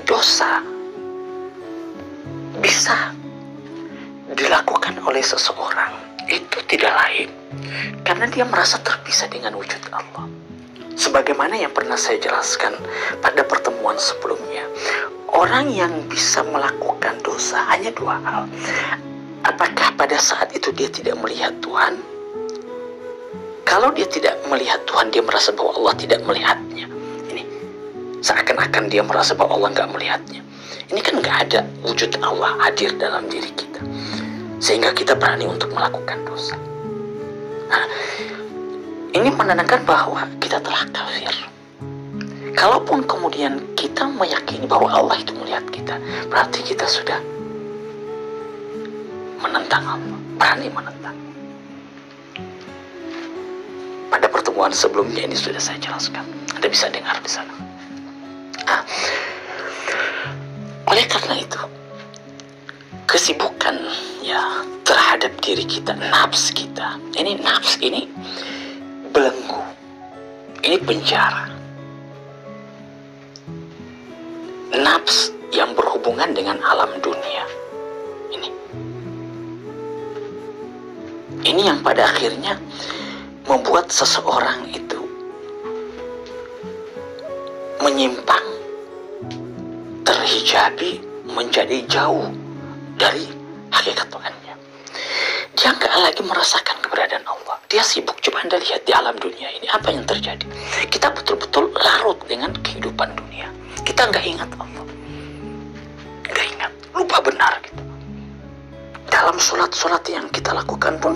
dosa bisa dilakukan oleh seseorang itu tidak lain karena dia merasa terpisah dengan wujud Allah. Sebagaimana yang pernah saya jelaskan pada pertemuan sebelumnya, orang yang bisa melakukan dosa hanya dua hal. Apakah pada saat itu dia tidak melihat Tuhan? Kalau dia tidak melihat Tuhan, dia merasa bahwa Allah tidak melihatnya. Ini seakan-akan dia merasa bahwa Allah nggak melihatnya. Ini kan nggak ada wujud Allah hadir dalam diri kita, sehingga kita berani untuk melakukan dosa. Nah, ini menandakan bahwa kita telah kafir. Kalaupun kemudian kita meyakini bahwa Allah itu melihat kita, berarti kita sudah menentang Allah, berani menentang. Pada pertemuan sebelumnya ini sudah saya jelaskan, Anda bisa dengar di sana. Nah, oleh karena itu, kesibukan ya terhadap diri kita, nafs kita, ini nafs ini belenggu, ini penjara. Nafs yang berhubungan dengan alam dunia ini yang pada akhirnya membuat seseorang itu menyimpang, terhijabi, menjadi jauh dari hakikat Tuhannya. Dia nggak lagi merasakan keberadaan Allah. Dia sibuk. Coba Anda lihat di alam dunia ini apa yang terjadi. Kita betul-betul larut dengan kehidupan dunia. Kita nggak ingat Allah, nggak ingat, lupa benar gitu. Dalam sholat yang kita lakukan pun,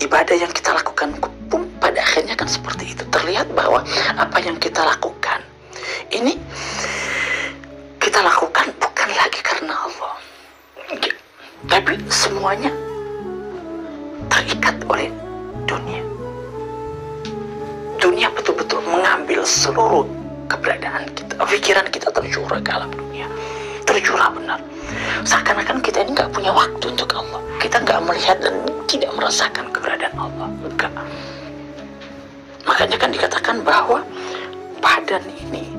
ibadah yang kita lakukan pun pada akhirnya kan seperti itu. Terlihat bahwa apa yang kita lakukan ini kita lakukan bukan lagi karena Allah, tapi semuanya terikat oleh dunia. Dunia betul-betul mengambil seluruh keberadaan kita. Pikiran kita tercurah ke alam dunia, tercurah benar. Seakan-akan kita ini nggak punya waktu untuk Allah. Kita nggak melihat dan tidak merasakan keberadaan Allah. Enggak. Makanya kan dikatakan bahwa badan ini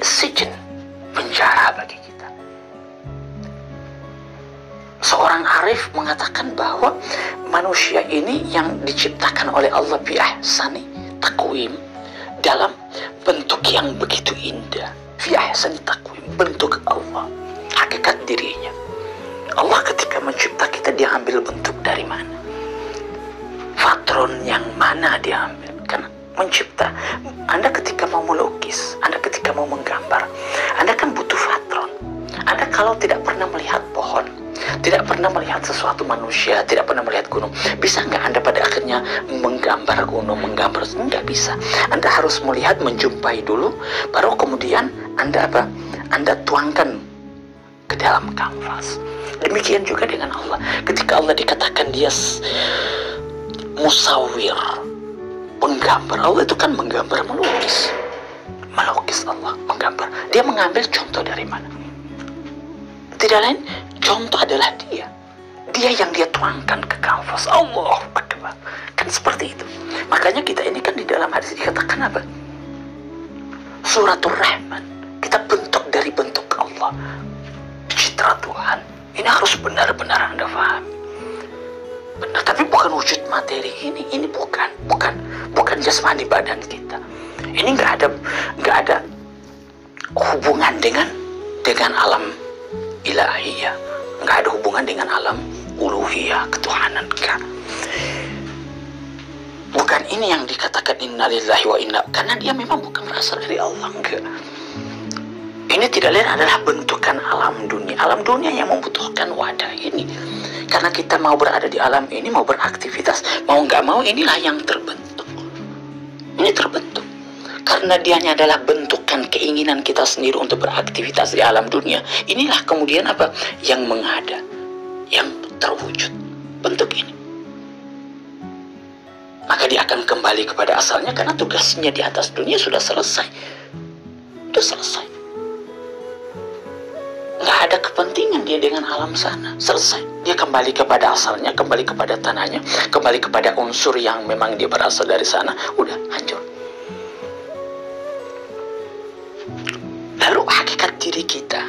sijen, penjara bagi kita. Seorang arif mengatakan bahwa manusia ini yang diciptakan oleh Allah bi ahsani taqwim, dalam bentuk yang begitu indah. Fi ahsani taqwim, bentuk Allah, hakikat dirinya. Allah ketika mencipta kita, dia ambil bentuk dari mana? Patron yang mana dia ambil? Karena mencipta, Anda ketika mau melukis, Anda ketika mau menggambar, Anda kan butuh patron. Anda kalau tidak pernah melihat pohon, tidak pernah melihat sesuatu manusia, tidak pernah melihat gunung, bisa nggak Anda pada akhirnya menggambar gunung, menggambar? Nggak bisa. Anda harus melihat, menjumpai dulu, baru kemudian Anda apa? Anda tuangkan ke dalam kanvas. Demikian juga dengan Allah. Ketika Allah dikatakan dia musawir, penggambar. Allah itu kan menggambar, melukis. Melukis Allah, menggambar. Dia mengambil contoh dari mana? Tidak lain, contoh adalah dia. Dia yang dia tuangkan ke kanvas. Allah Akbar. Kan seperti itu. Makanya kita ini kan di dalam hadis dikatakan apa? Suratul Rahman. Kita bentuk dari bentuk Allah. Citra Tuhan. Ini harus benar-benar Anda pahami. Benar, tapi bukan wujud materi ini. Ini bukan jasmani badan kita. Ini nggak ada hubungan dengan alam ilahiyah, nggak ada hubungan dengan alam uluhiyah, ketuhanan. Enggak. Bukan ini yang dikatakan innalillahi wa inna, karena dia memang bukan berasal dari Allah. Enggak. Ini tidak lain adalah bentukan alam dunia. Alam dunia yang membutuhkan wadah ini. Karena kita mau berada di alam ini, mau beraktivitas, mau nggak mau, inilah yang terbentuk. Ini terbentuk. Karena dianya adalah bentukan keinginan kita sendiri untuk beraktivitas di alam dunia. Inilah kemudian apa? Yang mengada, yang terwujud bentuk ini. Maka dia akan kembali kepada asalnya karena tugasnya di atas dunia sudah selesai. Sudah selesai. Nggak ada kepentingan dia dengan alam sana. Selesai. Dia kembali kepada asalnya, kembali kepada tanahnya, kembali kepada unsur yang memang dia berasal dari sana. Udah hancur. Lalu hakikat diri kita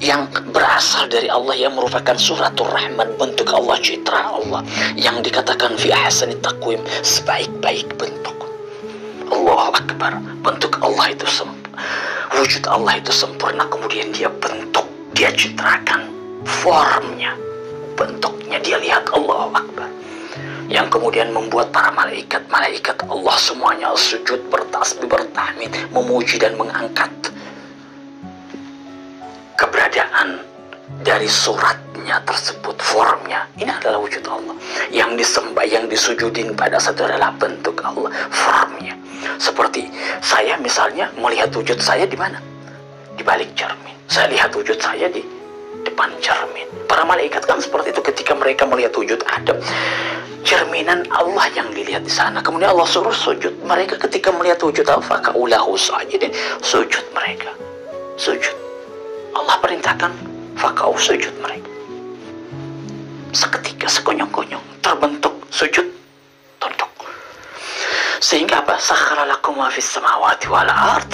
yang berasal dari Allah, yang merupakan suratul rahman, bentuk Allah, citra Allah, yang dikatakan fi ahsani taqwim, sebaik-baik bentuk. Allahu Akbar. Bentuk Allah itu sempurna, wujud Allah itu sempurna, kemudian dia bentuk, dia citrakan formnya, bentuknya dia lihat. Allahu Akbar. Yang kemudian membuat para malaikat Allah semuanya sujud, bertasbih, bertahmid, memuji dan mengangkat keberadaan dari suratnya tersebut, formnya. Ini adalah wujud Allah. Yang disembah, yang disujudin pada satu adalah bentuk Allah, formnya. Seperti saya misalnya melihat wujud saya di mana? Di balik cermin. Saya lihat wujud saya di depan cermin. Para malaikat kan seperti itu, ketika mereka melihat wujud Adam, cerminan Allah yang dilihat di sana. Kemudian Allah suruh sujud. Mereka ketika melihat wujud Allah, fakaulahu sajidin, sujud mereka. Sujud. Allah perintahkan fakau, sujud mereka. Seketika, sekonyong-konyong terbentuk sujud, tunduk. Sehingga apa? Sakhara lakum ma fis samawati wal ard.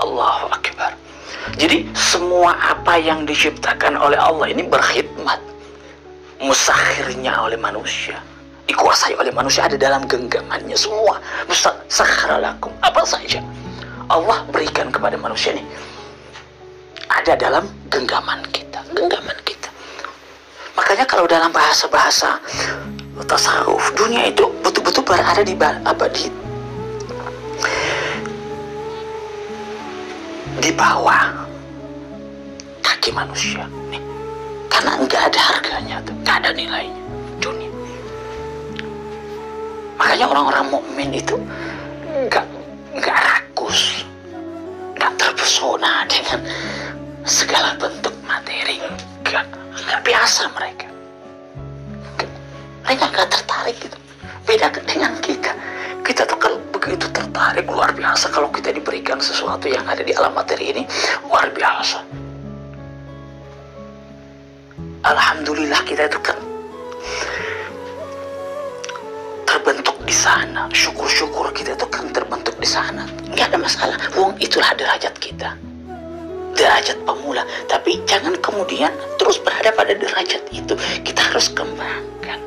Allahu Akbar. Jadi semua apa yang diciptakan oleh Allah ini berkhidmat, musakhirnya oleh manusia, dikuasai oleh manusia, ada dalam genggamannya semua. Sakhara lakum, apa saja Allah berikan kepada manusia ini ada dalam genggaman kita, genggaman kita. Makanya kalau dalam bahasa-bahasa tasawuf, dunia itu betul-betul berada di bawah kaki manusia nih. Karena nggak ada harganya tuh, nggak ada nilainya dunia. Makanya orang-orang mukmin itu nggak rakus, nggak terpesona dengan segala bentuk materi. Nggak biasa mereka. Mereka nggak tertarik gitu. Beda dengan kita. Kita tuh kalau begitu tertarik, luar biasa kalau kita diberikan sesuatu yang ada di alam materi ini, luar biasa. Alhamdulillah kita itu kan terbentuk di sana. Syukur-syukur kita itu kan terbentuk di sana. Nggak ada masalah. Wong itulah derajat kita, derajat pemula. Tapi jangan kemudian terus berada pada derajat itu. Kita harus kembangkan.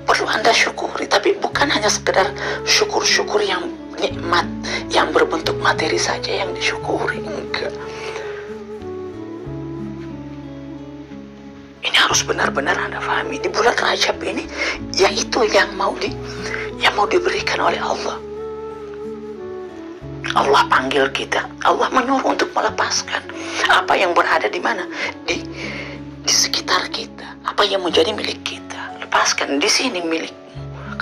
Perlu Anda syukuri, tapi bukan hanya sekedar syukur-syukur yang nikmat, yang berbentuk materi saja yang disyukuri. Enggak. Ini harus benar-benar Anda pahami. Di bulan Rajab ini, yaitu yang mau diberikan oleh Allah. Allah panggil kita, Allah menyuruh untuk melepaskan apa yang berada di mana, di sekitar kita, apa yang menjadi milik kita. Lepaskan, di sini milikmu.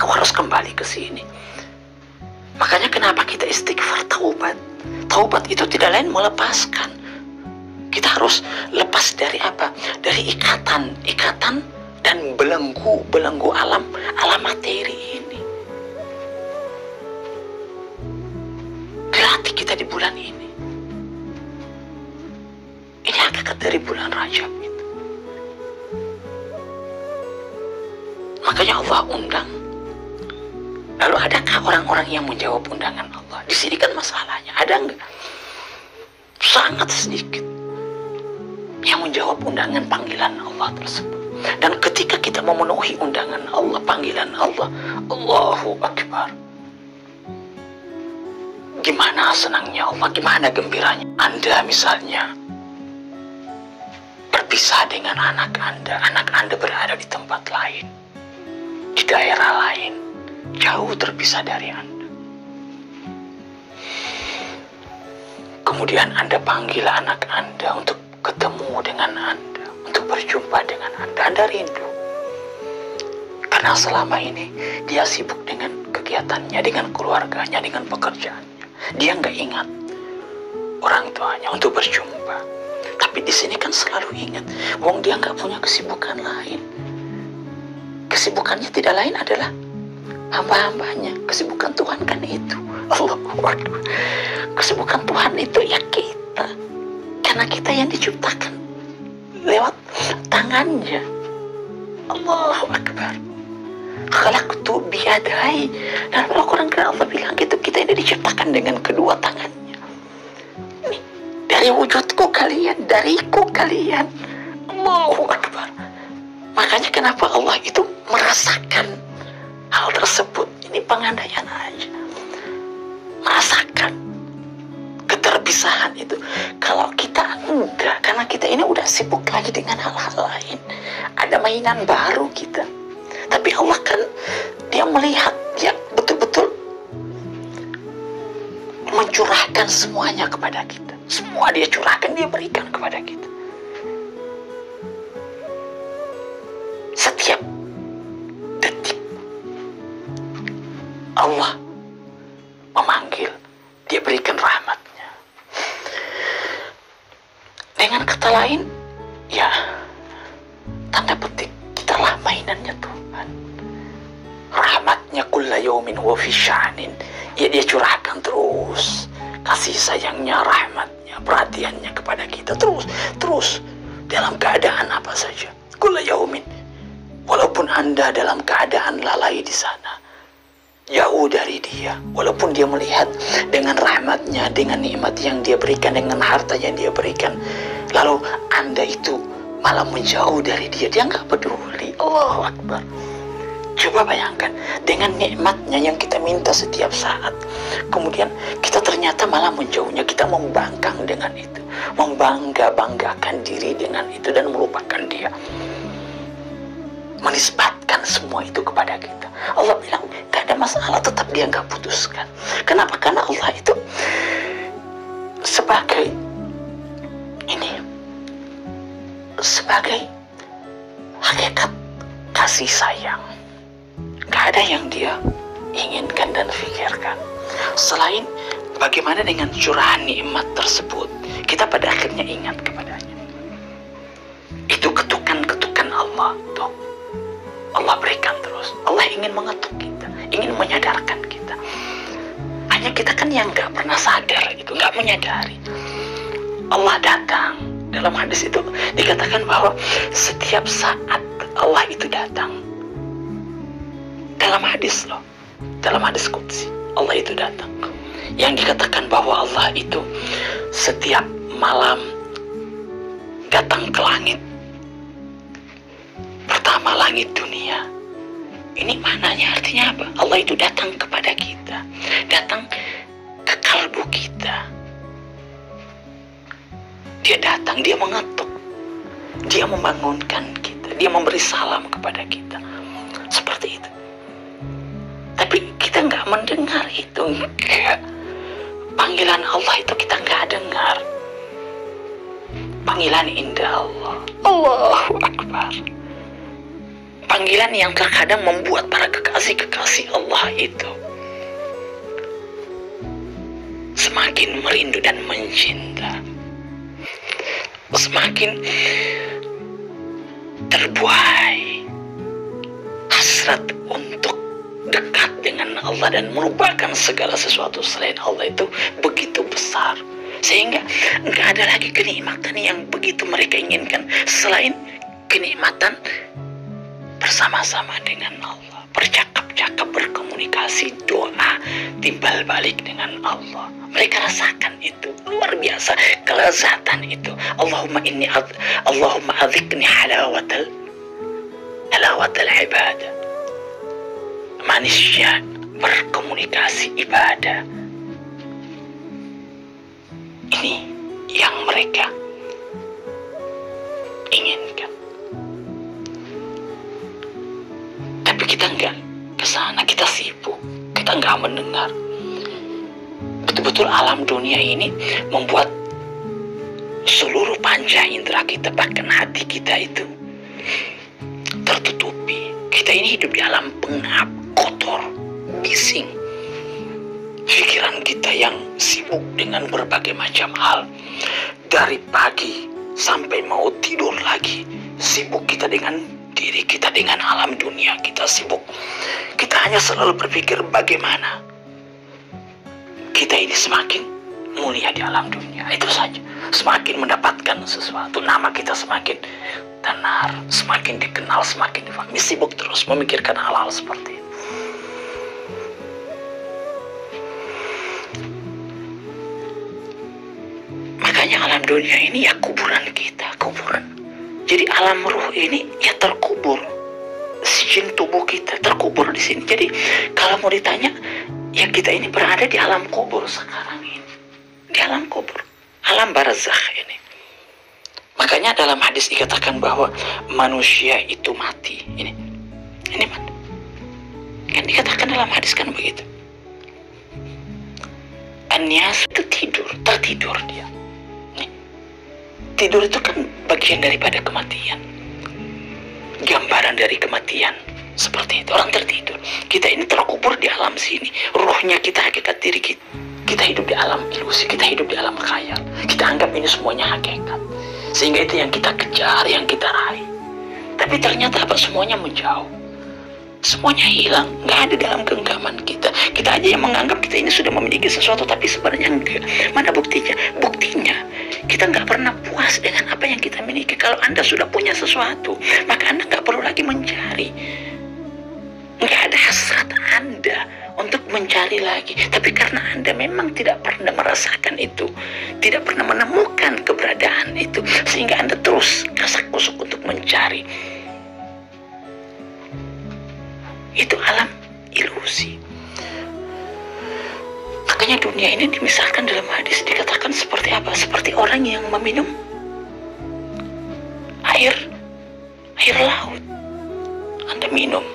Kau harus kembali ke sini. Makanya kenapa kita istighfar, taubat. Taubat itu tidak lain melepaskan. Kita harus lepas dari apa? Dari ikatan dan belenggu alam materi ini. Dilatih kita di bulan ini. Ini hakikat dari bulan Rajab itu. Makanya Allah undang. Lalu adakah orang-orang yang menjawab undangan Allah? Di sini kan masalahnya, ada enggak? Sangat sedikit yang menjawab undangan panggilan Allah tersebut. Dan ketika kita memenuhi undangan Allah, panggilan Allah, Allahu Akbar, gimana senangnya Allah, gimana gembiranya. Anda misalnya berpisah dengan anak Anda berada di tempat lain, di daerah lain, jauh terpisah dari Anda. Kemudian Anda panggil anak Anda untuk ketemu dengan Anda, untuk berjumpa dengan Anda. Anda rindu. Karena selama ini dia sibuk dengan kegiatannya, dengan keluarganya, dengan pekerjaannya. Dia nggak ingat orang tuanya untuk berjumpa. Tapi di sini kan selalu ingat. Wong dia nggak punya kesibukan lain. Kesibukannya tidak lain adalah hamba-hambanya. Kesibukan Tuhan kan itu. Allahu Akbar. Kesibukan Tuhan itu ya kita. Karena kita yang diciptakan lewat tangannya. Allahu Akbar. Khalaqtu biyadai. Dan Al-Quran Allah bilang gitu, kita ini diciptakan dengan kedua tangannya. dari wujudku kalian, dariku kalian. Allahu Akbar. Makanya kenapa Allah itu merasakan hal tersebut. Ini pengandaian aja. Merasakan keterpisahan itu. Kalau kita enggak, karena kita ini udah sibuk lagi dengan hal-hal lain. Ada mainan baru kita. Tapi Allah kan, dia melihat, dia betul-betul mencurahkan semuanya kepada kita. Semua dia curahkan, dia berikan kepada kita. Setiap detik Allah memanggil, dia berikan rahmatnya. Dengan kata lain, ya tanda petik, kitalah mainannya Tuhan. Rahmatnya kulla yaumin wa fi sya'nin. Ya dia curahkan terus kasih sayangnya, rahmatnya, perhatiannya kepada kita terus dalam keadaan apa saja. Kulla yaumin. Walaupun Anda dalam keadaan lalai di sana, jauh dari dia, walaupun dia melihat dengan rahmatnya, dengan nikmat yang dia berikan, dengan harta yang dia berikan, lalu Anda itu malah menjauh dari dia, dia nggak peduli. Allahu Akbar. Coba bayangkan, dengan nikmatnya yang kita minta setiap saat, kemudian kita ternyata malah menjauhnya, kita membangkang dengan itu, membanggakan diri dengan itu dan melupakan dia, menisbatkan semua itu kepada kita. Allah bilang gak ada masalah, tetap dia gak putuskan. Kenapa? Karena Allah itu sebagai hakikat kasih sayang. Gak ada yang dia inginkan dan pikirkan selain bagaimana dengan curahan nikmat tersebut kita pada akhirnya ingat kepadanya. Itu ketukan-ketukan Allah tuh, Allah berikan terus. Allah ingin mengetuk kita, ingin menyadarkan kita. Hanya kita kan yang gak pernah sadar, itu gak menyadari. Allah datang. Dalam hadis itu dikatakan bahwa setiap saat Allah itu datang. Dalam hadis loh, dalam hadis qudsi, Allah itu datang. Yang dikatakan bahwa Allah itu setiap malam datang ke langit pertama, langit dunia. Ini maknanya artinya apa? Allah itu datang kepada kita, datang ke kalbu kita. Dia datang, dia mengetuk, dia membangunkan kita, dia memberi salam kepada kita. Seperti itu. Tapi kita nggak mendengar itu, enggak. Panggilan Allah itu kita nggak dengar. Panggilan indah Allah, Allahu Akbar. Panggilan yang terkadang membuat para kekasih-kekasih Allah itu semakin merindu dan mencinta, semakin terbuai hasrat untuk dekat dengan Allah dan melupakan segala sesuatu selain Allah itu begitu besar, sehingga nggak ada lagi kenikmatan yang begitu mereka inginkan selain kenikmatan bersama-sama dengan Allah, bercakap-cakap, berkomunikasi, doa, timbal balik dengan Allah. Mereka rasakan itu luar biasa, kelezatan itu. Allahumma adzikni halawatal ibadah. Manisnya berkomunikasi ibadah. Ini yang mereka inginkan. Tapi kita enggak ke sana, kita sibuk, kita enggak mendengar. Betul-betul alam dunia ini membuat seluruh panca indera kita, bahkan hati kita itu tertutupi. Kita ini hidup di alam pengap, kotor, bising. Pikiran kita yang sibuk dengan berbagai macam hal. Dari pagi sampai mau tidur lagi, sibuk kita dengan diri kita, dengan alam dunia. Kita sibuk. Kita hanya selalu berpikir bagaimana kita ini semakin mulia di alam dunia. Itu saja. Semakin mendapatkan sesuatu, nama kita semakin tenar, semakin dikenal, semakin difahami. Sibuk terus memikirkan hal-hal seperti itu. Makanya alam dunia ini ya kuburan kita, kuburan. Jadi alam ruh ini ya terkubur. Sijin tubuh kita terkubur di sini. Jadi kalau mau ditanya, ya kita ini berada di alam kubur sekarang ini. Di alam kubur, alam barzakh ini. Makanya dalam hadis dikatakan bahwa manusia itu mati. Ini mati. Kan dikatakan dalam hadis kan begitu. An-Niyas itu tidur, tertidur dia. Tidur itu kan bagian daripada kematian. Gambaran dari kematian. Seperti itu, orang tertidur. Kita ini terkubur di alam sini. Ruhnya kita, hakikat diri kita. Kita hidup di alam ilusi, kita hidup di alam khayal. Kita anggap ini semuanya hakikat. Sehingga itu yang kita kejar, yang kita raih. Tapi ternyata apa? Semuanya menjauh. Semuanya hilang, nggak ada dalam genggaman kita. Kita aja yang menganggap kita ini sudah memiliki sesuatu, tapi sebenarnya enggak. Mana buktinya? Buktinya kita nggak pernah puas dengan apa yang kita miliki. Kalau Anda sudah punya sesuatu, maka Anda nggak perlu lagi mencari. Nggak ada hasrat Anda untuk mencari lagi. Tapi karena Anda memang tidak pernah merasakan itu, tidak pernah menemukan keberadaan itu, sehingga Anda terus kasak-kusuk untuk mencari. Itu alam ilusi. Makanya dunia ini dimisalkan dalam hadis, dikatakan seperti apa? Seperti orang yang meminum air laut. Anda minum,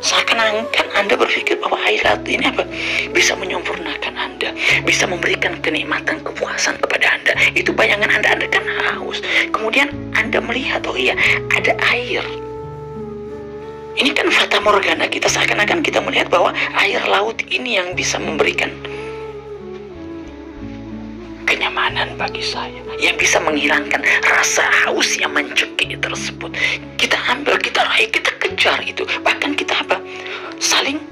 seakan-akan Anda berpikir bahwa air laut ini apa? Bisa menyempurnakan Anda, bisa memberikan kenikmatan, kepuasan kepada Anda. Itu bayangan Anda kan haus. Kemudian Anda melihat, oh iya, ada air. Ini kan fata morgana kita, seakan-akan kita melihat bahwa air laut ini yang bisa memberikan kenyamanan bagi saya, yang bisa menghilangkan rasa haus yang mencekik tersebut. Kita ambil, kita raih, kita kejar itu. Bahkan kita apa? Saling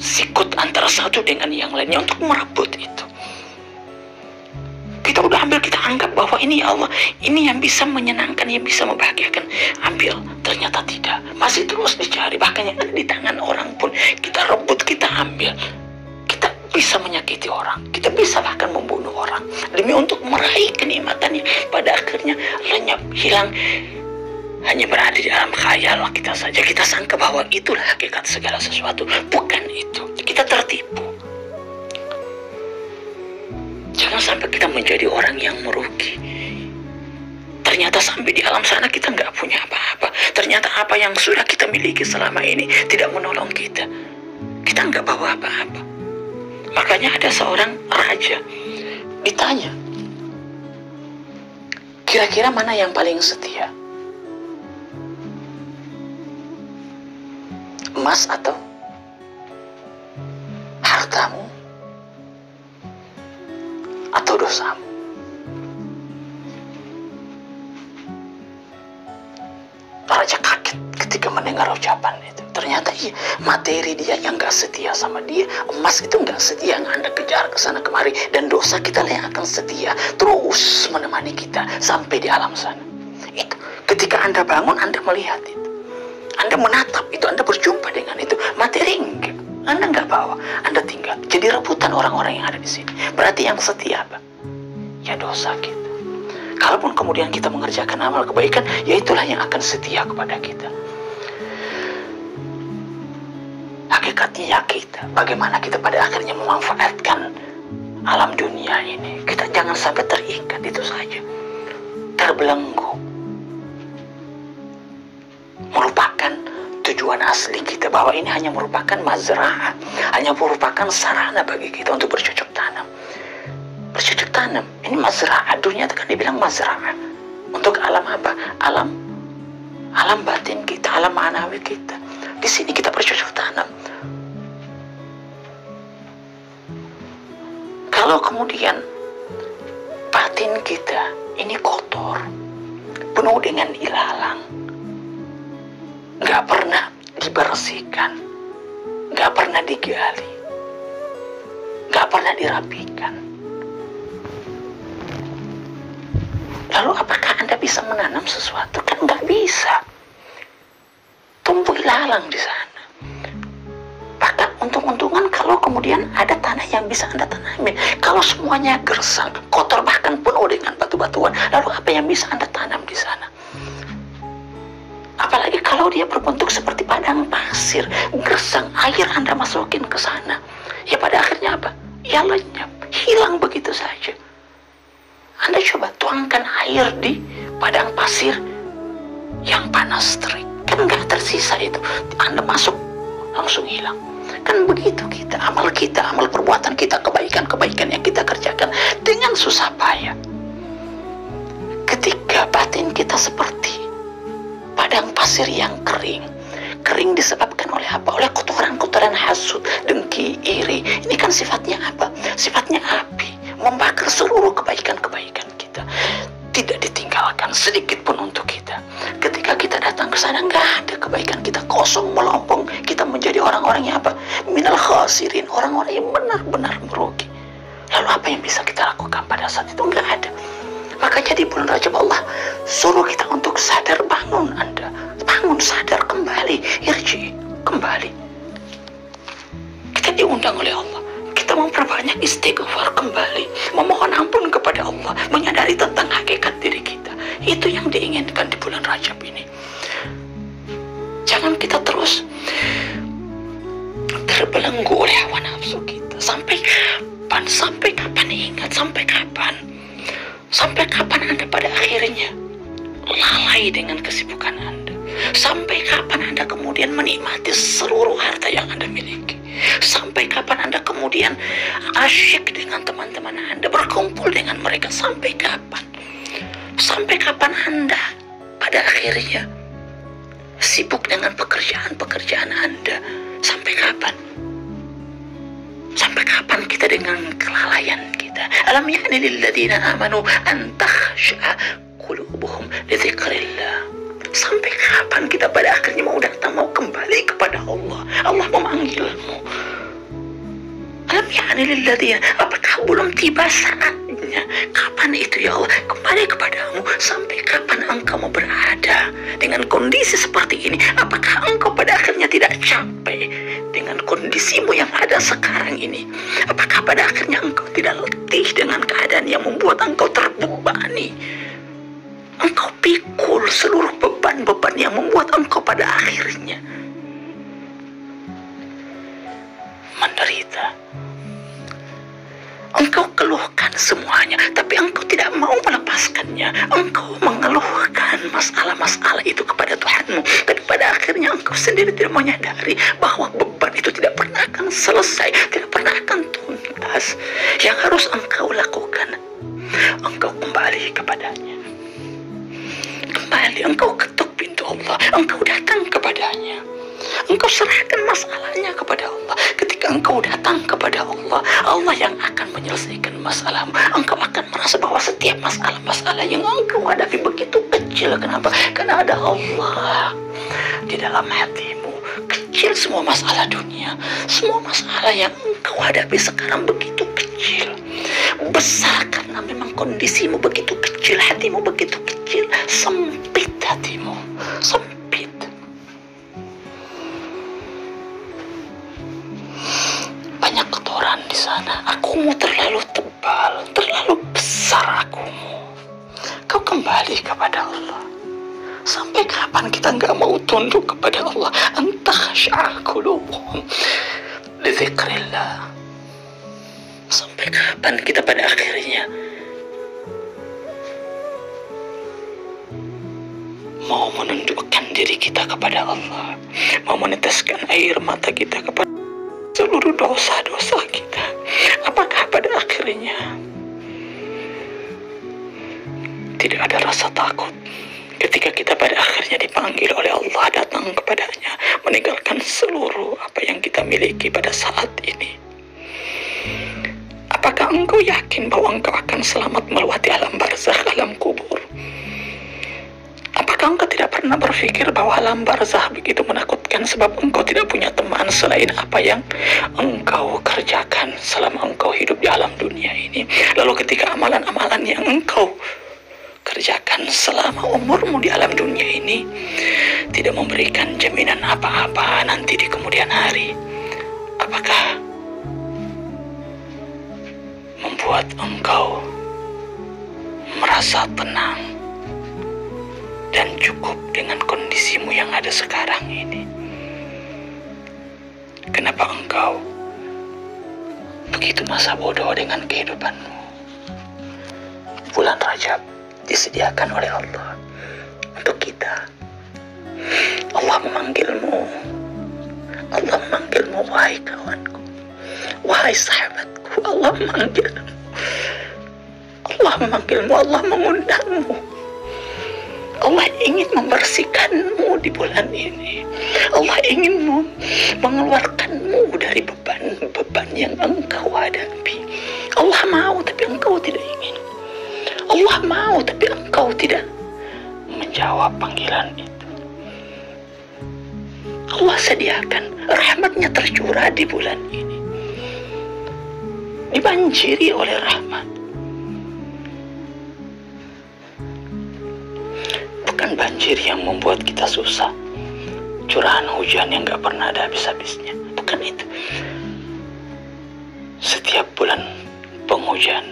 sikut antara satu dengan yang lainnya untuk merebut itu. Kita udah ambil, kita anggap bahwa ini ya Allah, ini yang bisa menyenangkan, yang bisa membahagiakan. Ambil, ternyata tidak. Masih terus dicari, bahkan yang ada di tangan orang pun kita rebut, kita ambil. Kita bisa menyakiti orang, kita bisa bahkan membunuh orang demi untuk meraih kenikmatannya. Pada akhirnya lenyap, hilang, hanya berada di dalam khayal kita saja. Kita sangka bahwa itulah hakikat segala sesuatu. Bukan itu, kita tertipu. Jangan sampai kita menjadi orang yang merugi. Ternyata sampai di alam sana kita nggak punya apa-apa. Ternyata apa yang sudah kita miliki selama ini tidak menolong kita. Kita nggak bawa apa-apa. Makanya ada seorang raja ditanya, kira-kira mana yang paling setia? Emas atau hartamu? Atau dosamu? Raja kaget ketika mendengar ucapan itu. Ternyata iya, materi dia yang gak setia sama dia. Emas itu gak setia yang Anda kejar ke sana kemari. Dan dosa kita lah yang akan setia, terus menemani kita sampai di alam sana. Itu ketika Anda bangun, Anda melihat itu, Anda menatap itu, Anda berjumpa dengan itu. Materi enggak, Anda nggak bawa, Anda tinggal. Jadi rebutan orang-orang yang ada di sini. Berarti yang setia apa? Ya dosa kita. Kalaupun kemudian kita mengerjakan amal kebaikan, ya itulah yang akan setia kepada kita. Hakikatnya ya kita, bagaimana kita pada akhirnya memanfaatkan alam dunia ini. Kita jangan sampai terikat itu saja, terbelenggu, melupakan tujuan asli kita, bahwa ini hanya merupakan mazra'ah, hanya merupakan sarana bagi kita untuk bercocok tanam. Bercocok tanam, ini mazra'ah, dunia itu kan dibilang mazra'ah. Untuk alam apa? Alam batin kita, alam ma'nawi kita. Di sini kita bercocok tanam. Kalau kemudian batin kita ini kotor, penuh dengan ilalang, nggak pernah dibersihkan, nggak pernah digali, nggak pernah dirapikan, lalu apakah Anda bisa menanam sesuatu? Kan nggak bisa. Tumbuh ilalang di sana. Bahkan untung-untungan kalau kemudian ada tanah yang bisa Anda tanami. Kalau semuanya gersang, kotor, bahkan penuh dengan batu-batuan, lalu apa yang bisa Anda tanam di sana? Apalagi kalau dia berbentuk seperti padang pasir, gersang, air Anda masukin ke sana, ya pada akhirnya apa? Ya lenyap, hilang begitu saja. Anda coba tuangkan air di padang pasir yang panas terik, kan nggak tersisa itu. Anda masuk langsung hilang. Kan begitu kita, amal perbuatan kita, kebaikan yang kita kerjakan dengan susah payah. Ketika batin kita seperti padang pasir yang kering disebabkan oleh apa? Oleh kotoran-kotoran hasud, dengki, iri. Ini kan sifatnya apa? Sifatnya api, membakar seluruh kebaikan-kebaikan kita. Tidak ditinggalkan sedikit pun untuk kita. Ketika kita datang ke sana, nggak ada kebaikan kita, kosong, melompong. Kita menjadi orang-orang yang apa? Minal khasirin, orang-orang yang benar-benar merugi. Lalu apa yang bisa kita lakukan pada saat itu? Nggak ada. Maka jadi bulan Rajab Allah suruh kita untuk sadar, bangun Anda. Bangun, sadar, kembali, irji, kembali. Kita diundang oleh Allah. Kita memperbanyak istighfar kembali, memohon ampun kepada Allah, menyadari tentang hakikat diri kita. Itu yang diinginkan di bulan Rajab ini. Jangan kita terus terbelenggu oleh hawa nafsu kita. Sampai kapan? Sampai kapan? Ingat, sampai kapan? Sampai kapan Anda pada akhirnya lalai dengan kesibukan Anda? Sampai kapan Anda kemudian menikmati seluruh harta yang Anda miliki? Sampai kapan Anda kemudian asyik dengan teman-teman Anda, berkumpul dengan mereka? Sampai kapan? Sampai kapan Anda pada akhirnya sibuk dengan pekerjaan Anda? Sampai kapan? Sampai kapan kita dengan kelalaian kita? Alam ya'ni lil ladzina amanu an takhsha'a qulubuhum li dzikrillah. Sampai kapan kita pada akhirnya mau datang, mau kembali kepada Allah? Allah memanggilmu. Alam ya'ni lil ladzina, apakah belum tiba saatnya? Kapan itu ya Allah? Kembali kepadamu. Sampai kapan engkau mau berada dengan kondisi seperti ini? Apakah engkau pada akhirnya tidak capek dengan kondisimu yang ada sekarang ini? Apakah pada akhirnya engkau tidak letih dengan keadaan yang membuat engkau terbebani? Engkau pikul seluruh beban-beban yang membuat engkau pada akhirnya menderita. Engkau keluhkan semuanya, tapi engkau tidak mau melepaskannya. Engkau mengeluhkan masalah-masalah itu kepada Tuhanmu, tapi pada akhirnya engkau sendiri tidak menyadari bahwa beban itu tidak pernah akan selesai, tidak pernah akan tuntas. Yang harus engkau lakukan, engkau kembali kepadanya. Kembali, engkau ketuk pintu Allah, engkau datang kepadanya. Engkau serahkan masalahnya kepada Allah. Ketika engkau datang kepada Allah, Allah yang akan menyelesaikan masalahmu. Engkau akan merasa bahwa setiap masalah-masalah yang engkau hadapi begitu kecil. Kenapa? Karena ada Allah di dalam hatimu. Kecil semua masalah dunia, semua masalah yang engkau hadapi sekarang begitu kecil. Besar karena memang kondisimu begitu kecil, hatimu begitu kecil, sempit hatimu, sempit. Banyak kotoran di sana. Akumu terlalu tebal, terlalu besar akumu. Kau kembali kepada Allah. Sampai kapan kita nggak mau tunduk kepada Allah? Entah sya'qulubuhum li dzikrillah. Sampai kapan kita pada akhirnya mau menundukkan diri kita kepada Allah, mau meneteskan air mata kita kepada seluruh dosa-dosa kita? Apakah pada akhirnya tidak ada rasa takut ketika kita pada akhirnya dipanggil oleh Allah datang kepadanya, meninggalkan seluruh apa yang kita miliki pada saat ini? Apakah engkau yakin bahwa engkau akan selamat melewati alam barzakh, alam kubur? Apakah engkau tidak pernah berpikir bahwa alam barzakh begitu menakutkan sebab engkau tidak punya teman selain apa yang engkau kerjakan selama engkau hidup di alam dunia ini? Lalu ketika amalan-amalan yang engkau kerjakan selama umurmu di alam dunia ini tidak memberikan jaminan apa-apa nanti di kemudian hari, apakah Apakah membuat engkau merasa tenang dan cukup dengan kondisimu yang ada sekarang ini? Kenapa engkau begitu masa bodoh dengan kehidupanmu? Bulan Rajab disediakan oleh Allah untuk kita. Allah memanggilmu. Allah memanggilmu, wahai kawanku, wahai sahabatku. Allah memanggilmu. Allah memanggilmu. Allah mengundangmu. Allah ingin membersihkanmu di bulan ini. Allah ingin mengeluarkanmu dari beban-beban yang engkau hadapi. Allah mau, tapi engkau tidak ingin. Allah mau, tapi engkau tidak menjawab panggilan itu. Allah sediakan rahmatnya tercurah di bulan ini, dibanjiri oleh rahmat. Bukan banjir yang membuat kita susah, curahan hujan yang gak pernah ada habis-habisnya. Bukan itu. Setiap bulan penghujan,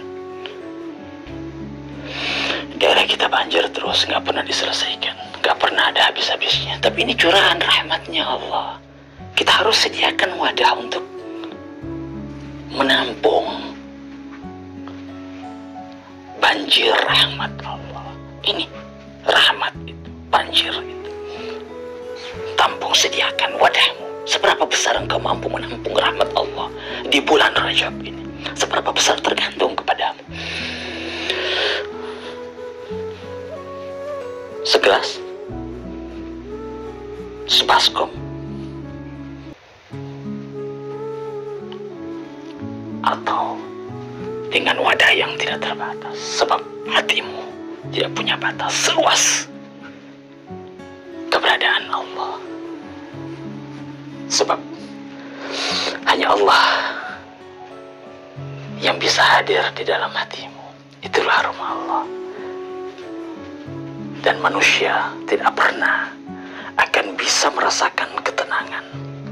daerah kita banjir terus, gak pernah diselesaikan, gak pernah ada habis-habisnya. Tapi ini curahan rahmatnya Allah. Kita harus sediakan wadah untuk menampung banjir rahmat Allah. Ini rahmat itu, banjir itu. Tampung, sediakan wadahmu. Seberapa besar engkau mampu menampung rahmat Allah di bulan Rajab ini? Seberapa besar tergantung kepadamu. Segelas, sebaskom, atau dengan wadah yang tidak terbatas, sebab hatimu tidak punya batas seluas keberadaan Allah. Sebab hanya Allah yang bisa hadir di dalam hatimu. Itulah rumah Allah. Dan manusia tidak pernah akan bisa merasakan ketenangan,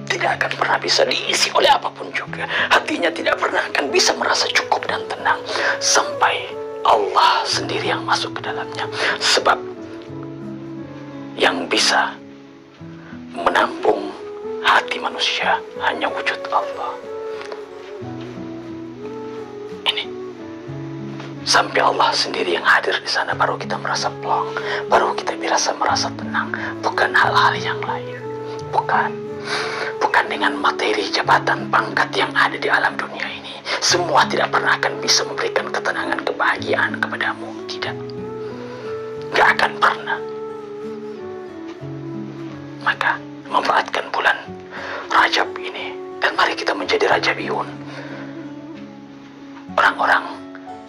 tidak akan pernah bisa diisi oleh apapun juga. Hatinya tidak pernah akan bisa merasa cukup dan tenang sampai Allah sendiri yang masuk ke dalamnya. Sebab yang bisa menampung hati manusia hanya wujud Allah. Ini sampai Allah sendiri yang hadir di sana, baru kita merasa plong, baru kita merasa tenang. Bukan hal-hal yang lain. Bukan dengan materi, jabatan, pangkat yang ada di alam dunia ini. Semua tidak pernah akan bisa memberikan ketenangan, kebahagiaan kepadamu. Tidak. Gak akan pernah. Maka manfaatkan bulan Rajab ini, dan mari kita menjadi Rajabiyun. Orang-orang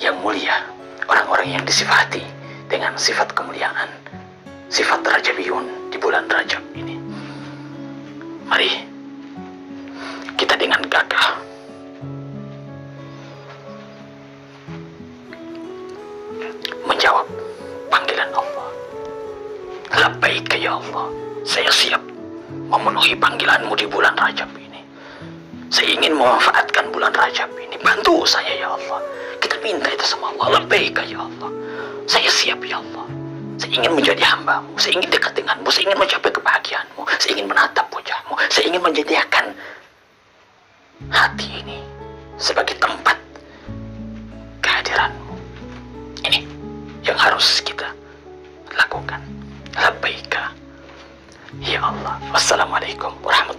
yang mulia, orang-orang yang disifati dengan sifat kemuliaan, sifat Rajabiyun di bulan Rajab ini. Mari kita dengan gagah menjawab panggilan Allah. Labbaik ya Allah, saya siap memenuhi panggilanmu di bulan Rajab ini. Saya ingin memanfaatkan bulan Rajab ini. Bantu saya ya Allah. Kita minta itu sama Allah. Labbaik ya Allah, saya siap ya Allah. Saya ingin menjadi hamba-Mu. Saya ingin dekat dengan-Mu. Saya ingin mencapai kebahagiaan-Mu. Saya ingin menatap wajah-Mu. Saya ingin menjadikan hati ini sebagai tempat kehadiran-Mu. Ini yang harus kita lakukan. Labbaika ya Allah. Wassalamualaikum warahmatullahi wabarakatuh.